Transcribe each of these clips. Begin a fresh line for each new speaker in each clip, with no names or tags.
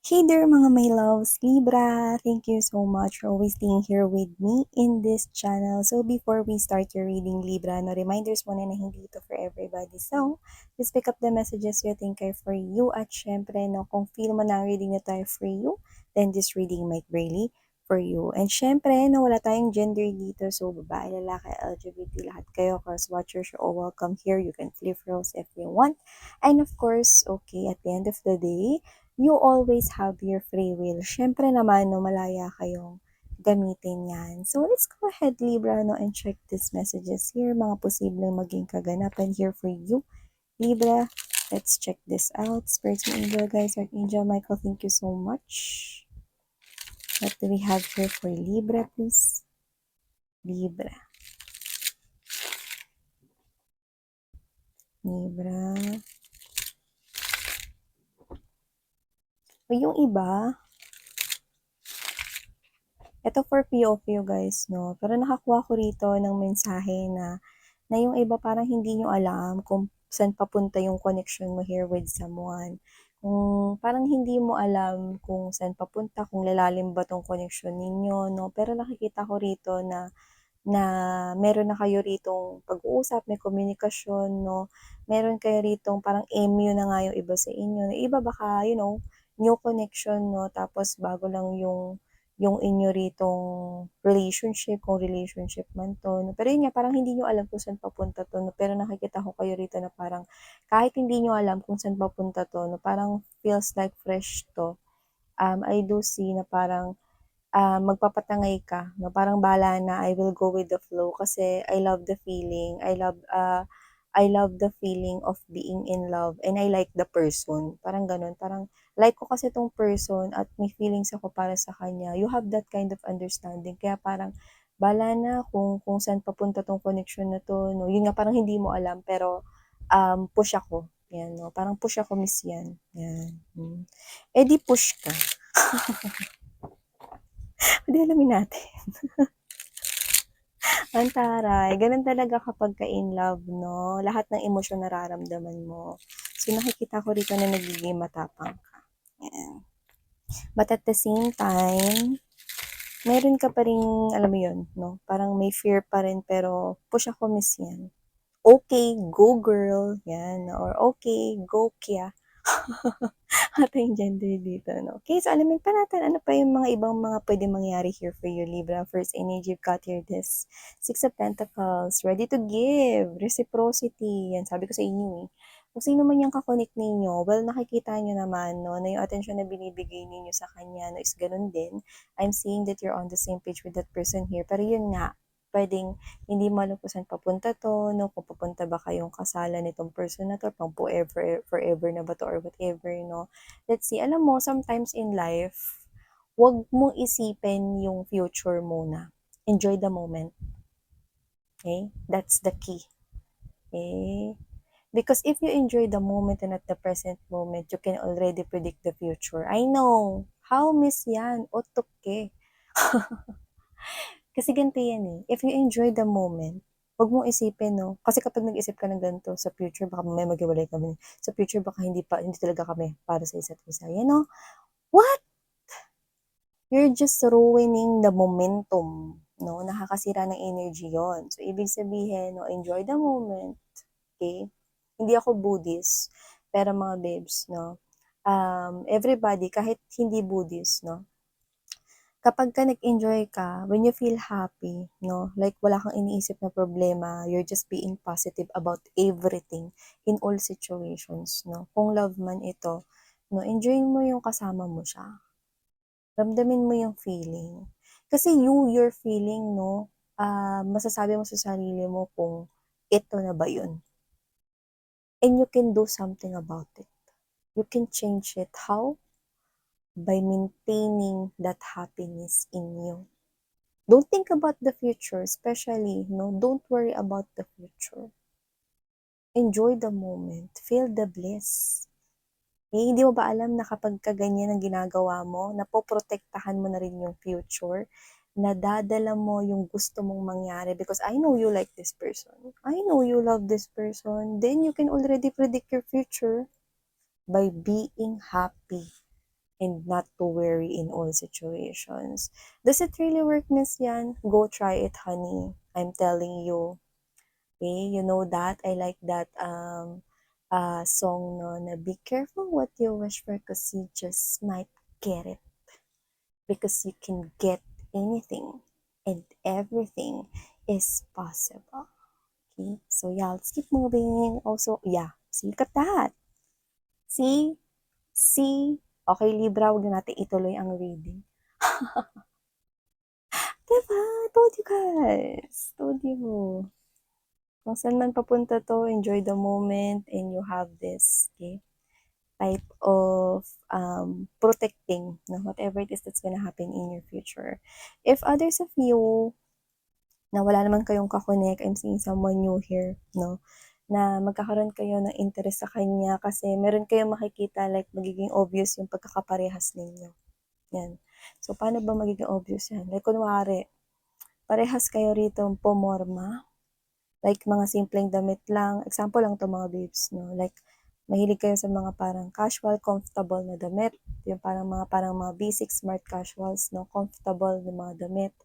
Hey there mga my loves, Libra! Thank you so much for always being here with me in this channel. So before we start your reading, Libra, no reminders muna na hindi ito for everybody. So, just pick up the messages you think are for you. At syempre, no, kung feel mo na ang reading na tayo for you, then this reading might really for you. And syempre, no, wala tayong gender dito. So, babae, lalaki, LGBT, lahat kayo, cross-watchers, you're all welcome here. You can flip roles if you want. And of course, okay, at the end of the day, you always have your free will. Syempre naman, no, malaya kayong gamitin yan. So, let's go ahead, Libra, no, and check these messages here. Mga posibleng maging kaganapan here for you. Libra, let's check this out. Spirits and angel, guys, Archangel Michael, thank you so much. What do we have here for Libra, please? Libra. Libra. O yung iba, ito for POV guys, no? Pero nakakuha ko rito ng mensahe na yung iba parang hindi nyo alam kung saan papunta yung connection mo here with someone. Kung parang hindi mo alam kung saan papunta, kung lalalim ba tong connection ninyo, no? Pero nakikita ko rito na meron na kayo ritong pag-uusap, may komunikasyon, no? Meron kayo ritong parang MU na nga yung iba sa inyo. Yung iba baka, new connection, no? Tapos bago lang yung inyo ritong relationship, kung relationship man to. No? Pero yun nga, parang hindi nyo alam kung saan papunta to. No? Pero nakikita ko kayo rito na parang kahit hindi nyo alam kung saan papunta to, no? Parang feels like fresh to. I do see na parang magpapatangay ka, no? Parang bala na, I will go with the flow kasi I love the feeling. I love the feeling of being in love and I like the person. Parang ganun. Parang like ko kasi tong person at may feelings ako para sa kanya. You have that kind of understanding. Kaya parang bala na kung saan papunta tong connection na to. No? Yun nga, parang hindi mo alam pero push ako. Yan, no? Parang push ako, miss yan. Yan. Eh di push ka. Hindi alamin natin. Ang taray. Ganun talaga kapag ka-in love, no? Lahat ng emosyon nararamdaman mo. So, nakikita ko rito na nagiging matapang ka. Yan. But at the same time, meron ka pa rin, alam mo yun, no? Parang may fear pa rin, pero push ako, miss yan. Okay, go girl. Yan. Or okay, go kya. Ata yung gender dito, no? Okay, so alamin pa natin ano pa yung mga ibang mga pwede mangyari here for you, Libra. First energy, you've got here this Six of Pentacles, ready to give, reciprocity. Yan, sabi ko sa inyo eh. Kung sino man yung kakonik ninyo, well, nakikita nyo naman, no, na yung attention na binibigay ninyo sa kanya, no, is ganun din. I'm seeing that you're on the same page with that person here. Pero yun nga, pwedeng hindi mo alam kung saan papunta to, no? Kung papunta ba kayong kasalan nitong person na to, pang forever na ba to or whatever, no? Let's see, alam mo, sometimes in life, wag mong isipin yung future muna. Enjoy the moment. Okay? That's the key. Okay? Because if you enjoy the moment and at the present moment, you can already predict the future. I know. How miss yan? Otoke. Kasi ganito yan eh. If you enjoy the moment, wag mong isipin, no? Kasi kapag nag-isip ka ng ganito sa future, baka may maghiwalay kami. Sa future, baka hindi talaga kami para sa isa't isa. You know? What? You're just ruining the momentum, no? Nakakasira ng energy yon. So, ibig sabihin, no, enjoy the moment, okay? Hindi ako Buddhist, pero mga babes, no? Everybody, kahit hindi Buddhist, no? Kapag ka nag-enjoy ka, when you feel happy, no, like wala kang iniisip na problema, you're just being positive about everything in all situations, no. Kung love man ito, no, enjoy mo yung kasama mo siya. Ramdamin mo yung feeling. Kasi you're feeling, no, masasabi mo sa sarili mo kung ito na ba yun. And you can do something about it. You can change it. How? By maintaining that happiness in you. Don't think about the future, especially, no, don't worry about the future. Enjoy the moment. Feel the bliss. Eh, hindi mo ba alam na kapag kaganyan ang ginagawa mo, napoprotektahan mo na rin yung future, nadadala mo yung gusto mong mangyari because I know you like this person. I know you love this person. Then you can already predict your future by being happy. and not to worry in all situations. Does it really work, Miss Yan? Go try it, honey. I'm telling you. Okay, you know that? I like that song no, na be careful what you wish for because you just might get it. Because you can get anything and everything is possible. Okay, so yeah, let's keep moving. Also, yeah, see, look at that. See? See? Okay, Libra, huwag na natin ituloy ang reading. Diba? Told you guys. Told you. Kung saan man papunta to, enjoy the moment and you have this, okay, type of protecting no, whatever it is that's gonna happen in your future. If others of you na wala naman kayong kakonek, I'm seeing someone new here, no? Na magkakaroon kayo ng interest sa kanya kasi meron kayong makikita like magiging obvious yung pagkakaparehas ninyo. Yan. So, paano ba magiging obvious yan? Like, kunwari, parehas kayo rito pumorma. Like, mga simpleng damit lang. Example lang to mga babes, no? Like, mahilig kayo sa mga parang casual, comfortable na damit. Yung parang mga basic, smart casuals, no? Comfortable na mga damit.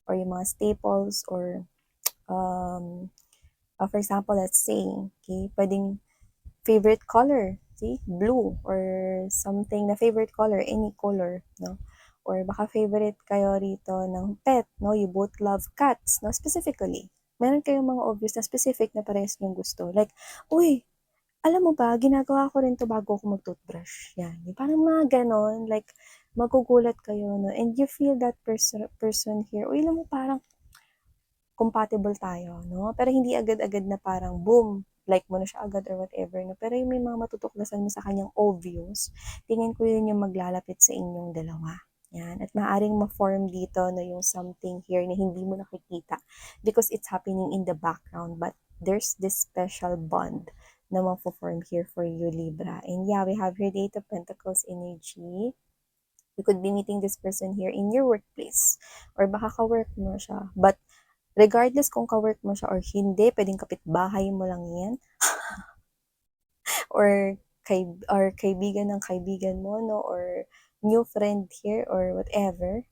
Or yung mga staples or for example, let's say, okay, pwedeng favorite color, see, blue, or something na favorite color, any color, no? Or baka favorite kayo rito ng pet, no? You both love cats, no? Specifically. Meron kayong mga obvious na specific na parehas yung gusto. Like, uy, alam mo ba, ginagawa ko rin to bago ako mag-toothbrush. Yan. Parang mga ganon, like, magugulat kayo, no? And you feel that person here, uy, alam mo, parang compatible tayo, no? Pero hindi agad-agad na parang boom, like mo na siya agad or whatever, no? Pero yung may mga matutuklasan mo sa kanyang obvious, tingin ko yun yung maglalapit sa inyong dalawa. Yan. At maaaring ma-form dito na yung something here na hindi mo nakikita because it's happening in the background but there's this special bond na ma-form here for you, Libra. And yeah, we have here the Eight of Pentacles energy. You could be meeting this person here in your workplace or baka ka-work mo siya. But regardless kung ka-work mo siya or hindi, pwedeng kapitbahay mo lang yan. or kaibigan ng kaibigan mo, no? Or new friend here or whatever.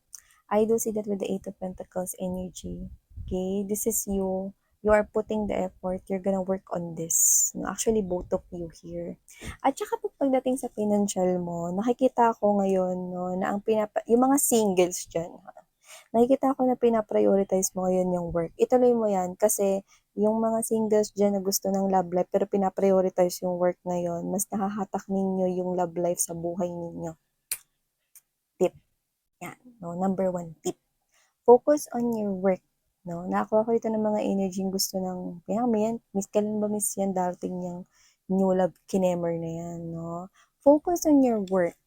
I do see that with the Eight of Pentacles energy. Okay? This is you. You are putting the effort. You're gonna work on this. No? Actually, both of you here. At saka pagdating sa financial mo, nakikita ko ngayon, no, na yung mga singles dyan, nakikita ko na pinaprioritize mo ngayon yung work. Ituloy mo yan kasi yung mga singles dyan na gusto ng love life pero pinaprioritize yung work ngayon, mas nakahatak ninyo yung love life sa buhay ninyo. Tip. Yan. No? Number 1 tip. Focus on your work. No? Nakakuha ko ito ng mga energy gusto ng, yan, miss, kailan ba miss yan darating yung new love kinemer na yan, no? Focus on your work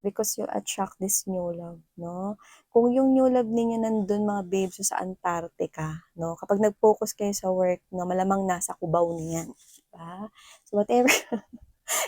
because you attract this new love, no? Kung yung new love ninyo nandun mga babes sa Antarctica, no? Kapag nag-focus kayo sa work, no, malamang nasa Cubao niyan, diba? So whatever,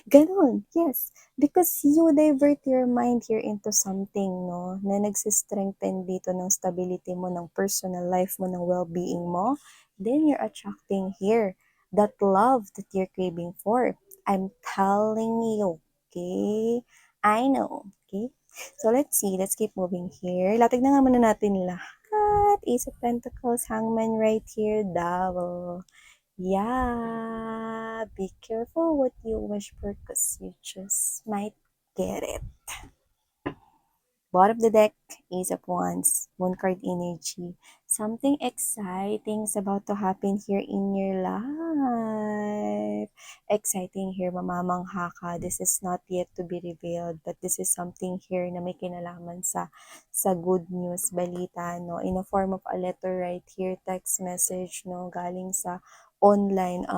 ganon, yes. Because you divert your mind here into something, no, na nagsistrengthen dito ng stability mo, ng personal life mo, ng well-being mo, then you're attracting here that love that you're craving for. I'm telling you, okay? I know, okay? So let's see, let's keep moving here. Latig na nga muna natin lahat. Ace of Pentacles, Hangman right here, Devil. Yeah, be careful what you wish for because you just might get it. Bottom of the deck, Ace of Wands, Moon card energy. Something exciting is about to happen here in your life. Exciting here, mamamangha ka. This is not yet to be revealed, but this is something here na may kinalaman sa good news, balita, no? In a form of a letter right here, text message, no? Galing sa online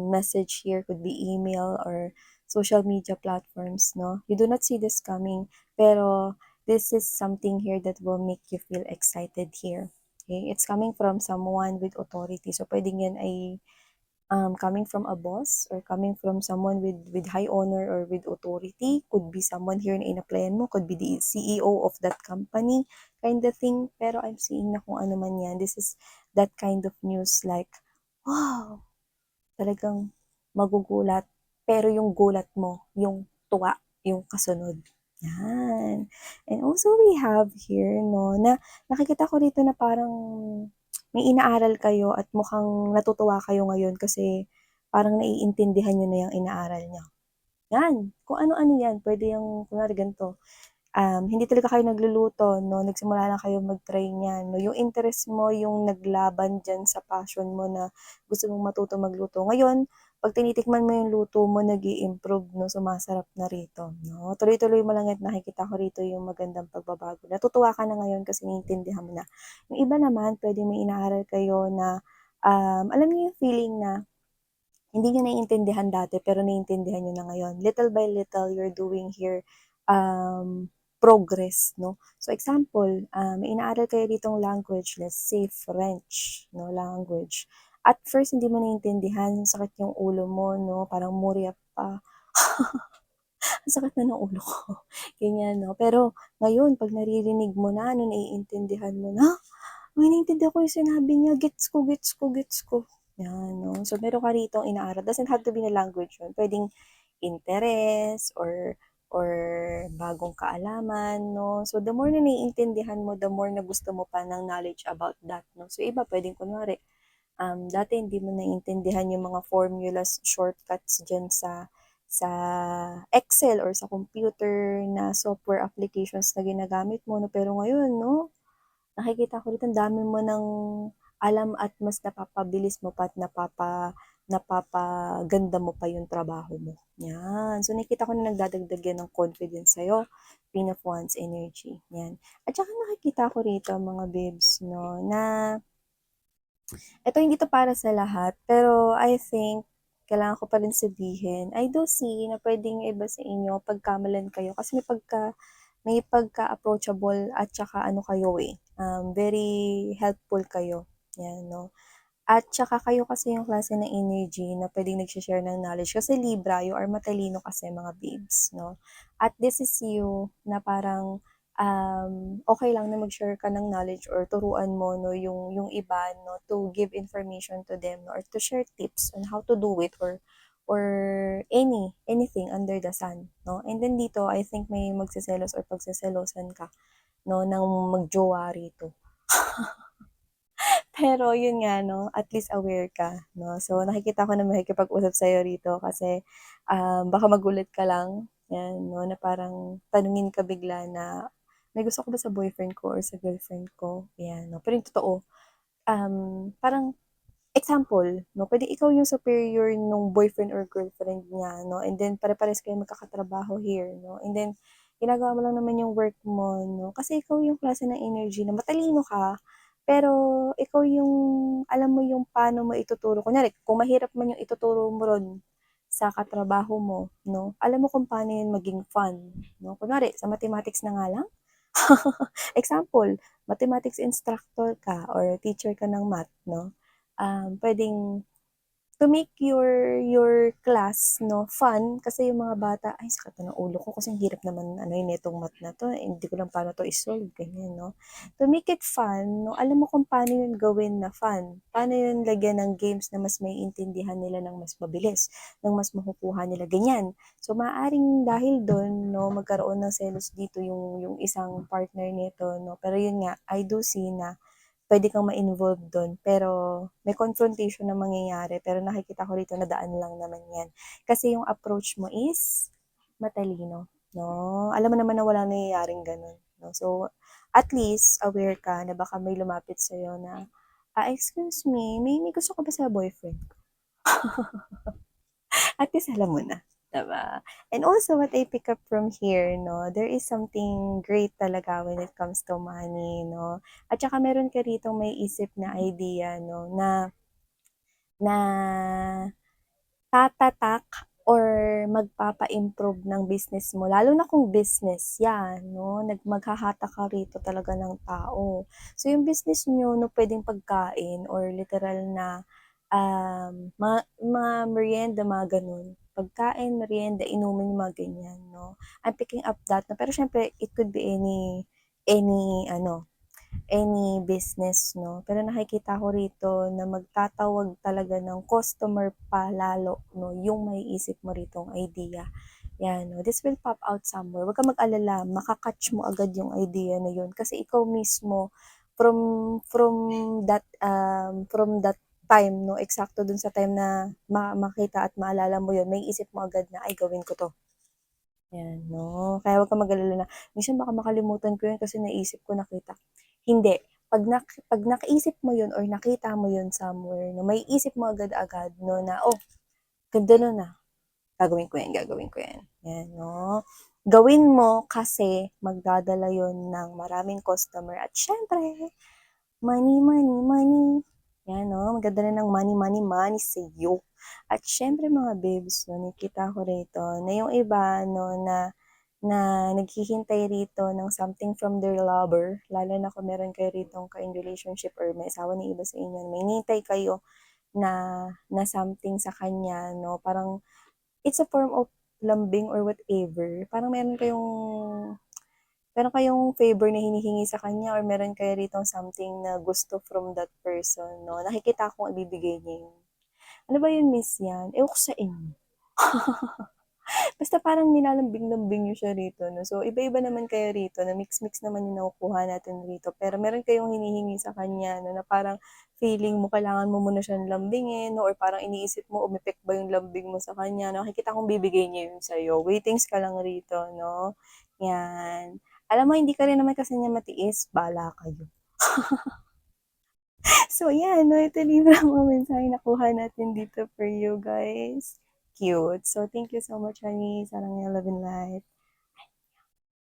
message here, could be email or social media platforms, no? You do not see this coming, pero this is something here that will make you feel excited here. Okay? It's coming from someone with authority. So, pwedeng yan ay coming from a boss or coming from someone with high honor or with authority. Could be someone here na ina-plan mo. Could be the CEO of that company kind of thing. Pero I'm seeing na kung ano man yan. This is that kind of news like, wow, talagang magugulat, pero yung gulat mo, yung tuwa, yung kasunod. Yan. And also we have here 'no, na nakikita ko rito na parang may inaaral kayo at mukhang natutuwa kayo ngayon kasi parang naiintindihan niyo na yung inaaral niyo. Yan, kung ano-ano yan, puwede yung kunwari ganito, hindi talaga kayo nagluluto 'no, nagsimula lang kayong mag-try niyan 'no, yung interest mo yung naglaban diyan sa passion mo na gusto mong matuto magluto. Ngayon, 'pag tinitikman mo yung luto mo nag-i-improve 'no, sumasarap na rito 'no. Tuloy-tuloy mo lang at nakikita ko rito yung magandang pagbabago. Natutuwa ka na ngayon kasi naiintindihan mo na. Yung iba naman puwedeng may inaaral kayo na, alam niyo yung feeling na hindi niyo naiintindihan dati pero naiintindihan niyo na ngayon. Little by little, you're doing here, progress 'no. So example, may inaaral kayo ditong language, let's say French 'no, language. At first hindi mo naiintindihan, sakit yung ulo mo 'no, parang muriap pa, "Ang sakit na ng ulo ko," ganyan 'no. Pero ngayon 'pag naririnig mo na 'no, naiintindihan mo na, "Ay naiintindihan ko yung sinabi niya, gets ko, gets ko, gets ko." 'Yan 'no. So meron ka ritong inaaral, doesn't have to be na language yun, puwedeng interest or bagong kaalaman 'no. So the more na naiintindihan mo, the more na gusto mo pa ng knowledge about that 'no. So iba puwedeng kunwari, dati hindi mo naiintindihan yung mga formulas, shortcuts diyan sa Excel or sa computer na software applications na ginagamit mo 'no, pero ngayon 'no, nakikita ko rito ang dami mo ng alam at mas napapabilis mo pa at napapaganda mo pa yung trabaho mo, 'yan. So nakikita ko na nagdadagdag yan ng confidence sa'yo, Queen of Wands energy, 'yan. At saka nakikita ko rito mga babes 'no, na eto hindi 'to para sa lahat, pero I think kailangan ko pa rin sabihin. I do see na puwedeng yung iba sa inyo pagkamalan kayo kasi may pagka-approachable at saka ano kayo, very helpful kayo, 'yan 'no. At saka kayo kasi yung klase ng energy na puwedeng nagse-share ng knowledge kasi Libra, you are matalino kasi mga babes 'no. At this is you na parang, okey lang na mag-share ka ng knowledge or turuan mo 'no yung iba 'no, to give information to them or to share tips on how to do it or anything under the sun 'no. And then dito I think may magseselos or pagseselosan ka 'no ng mag-jowa rito. Pero yun nga 'no, at least aware ka 'no. So nakikita ko na makikipag-usap sa'yo rito kasi, baka magulat ka lang, 'yan 'no, na parang tanungin ka bigla na, "May gusto ka ba sa boyfriend ko or sa girlfriend ko?" 'Yan 'no. Pero yung totoo, parang example 'no, puwedeng ikaw yung superior nung boyfriend or girlfriend niya 'no, and then pare-parehas kayong magkakatrabaho here 'no, and then ginagawa mo lang naman yung work mo 'no, kasi ikaw yung klase ng energy na matalino ka, pero ikaw yung alam mo yung paano mo ituturo. Kunyari kung mahirap man yung ituturo mo ron sa katrabaho mo 'no, alam mo kung paano yun maging fun 'no. Kunwari sa mathematics na nga lang, example, mathematics instructor ka or teacher ka ng math 'no, puwedeng to make your class 'no, fun kasi yung mga bata, "Ay sakit na ng ulo ko kasi ang hirap naman ano nitong math na 'to, eh, hindi ko lang paano 'to i-solve," ganyan 'no. To make it fun 'no, alam mo kung paano yun gawin na fun, paano yun lagyan ng games na mas maiintindihan nila ng mas mabilis, ng mas makukuha nila, ganyan. So maaaring dahil dun 'no, magkaroon ng selos dito yung isang partner nito 'no, pero yun nga, I do see na puwede kang ma-involve dun, pero may confrontation na mangyayari, pero nakikita ko rito na daan lang naman 'yan. Kasi yung approach mo is matalino, 'no? Alam mo naman na walang nangyayaring gano'n, 'no? So, at least aware ka na baka may lumapit sa'yo na, "Excuse me, may gusto ka ba sa boyfriend ko?" At least alam mo na, 'di ba? And also what I pick up from here 'no, there is something great talaga when it comes to money 'no. At saka meron ka ritong maiisip na idea 'no, na na tatatak or magpapa-improve ng business mo, lalo na kung business 'yan 'no, maghahatak ka rito talaga ng tao. So yung business niyo 'no, puwedeng pagkain or literal na, mga meryenda, mga gano'n. Pagkain, meryenda, inumin, yung mga ganyan 'no. I'm picking up that na pero siyempre it could be any ano, any business 'no. Pero nakikita ko rito na magtatawag talaga ng customer pa lalo 'no, yung maiisip mo ritong idea Yan, no? This will pop out somewhere. Huwag kang mag-alala, makakatch mo agad yung idea na yun. Kasi ikaw mismo, from that time, no, eksakto dun sa time na makita at maalala mo yun, may isip mo agad na, ay, gawin ko to. Yan, no? Kaya huwag kang mag-alala na, minsan baka makalimutan ko yun kasi naisip ko, nakita. Hindi. Pag nakaisip mo yun or nakita mo yun somewhere, no, may isip mo agad-agad, no, na, oh, ganda nun na. Gagawin ko yan, gagawin ko yan. Yan, no? Gawin mo kasi magdadala yon ng maraming customer. At syempre, money, money, money. Yan, no? Magdadala ng money, money, money sa iyo. At syempre, mga babes, no, nakita ko rito na yung iba, no, na naghihintay rito ng something from their lover, lalo na kung meron kayo rito ka-in relationship or may asawa na iba sa inyo, may hinihintay kayo na something sa kanya, no? Parang it's a form of lambing or whatever. Parang meron kayong favor na hinihingi sa kanya or meron kayo rito something na gusto from that person, no? Nakikita kong ibibigay niya yun. Ano ba yun, miss yan? Ewan ko sa inyo. Basta parang nilalambing-lambing niyo siya rito, no? So, iba-iba naman kayo rito, na mix-mix naman yung nakukuha natin rito. Pero meron kayong hinihingi sa kanya, no, na parang feeling mo, kailangan mo muna siyang lambingin, no? Or parang iniisip mo, umepek ba yung lambing mo sa kanya, no? Nakikita kong bibigay niya yun sa'yo. Waitings ka lang rito, no? Yan. Alam mo, hindi ka rin naman kasi niya matiis, bala kayo. So, yan, no? Ito yung mga mensahe nakuha natin dito for you guys. Cute. So, thank you so much, honey. Sarang yung love and light.